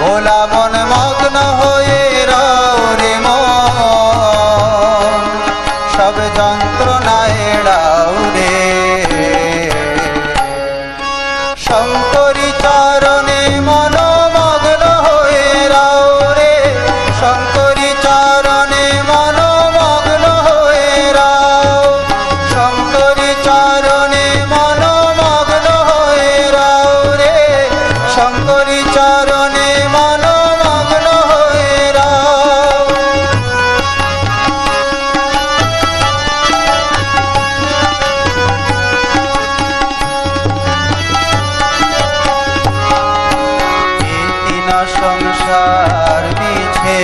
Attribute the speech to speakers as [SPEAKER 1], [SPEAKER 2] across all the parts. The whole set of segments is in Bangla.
[SPEAKER 1] ভোলা মন মগ্ন হয়ে রাও রে মন, সব যন্ত্রণা এড়াও রে। শঙ্করী চরণে মন মগ্ন হয়ে রাও রে, শঙ্করী চরণে মন মগ্ন হয়ে রাও, শঙ্করী চরণে মন মগ্ন হয়ে রাও রে, শঙ্করী চরণে মন মগ্ন হয়ে রাও। সংসার মিছে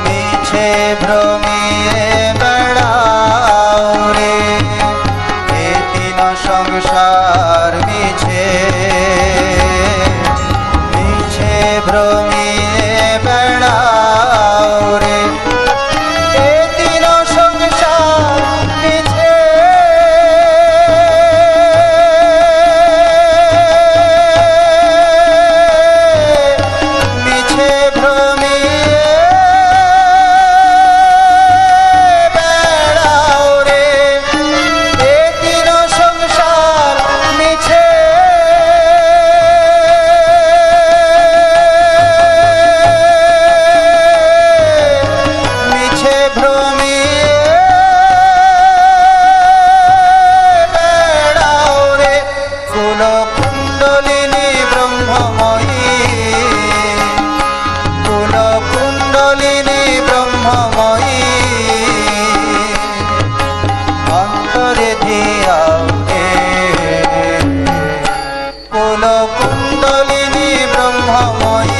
[SPEAKER 1] মিছে ভ্রমিয়ে বেড়াও রে, এ তিন সংসার মিছে মিছে ভ্রমিয়ে বেড়াও রে, এ তিন সংসার মিছে কুল কুণ্ডলিনী ব্রহ্মময়ী।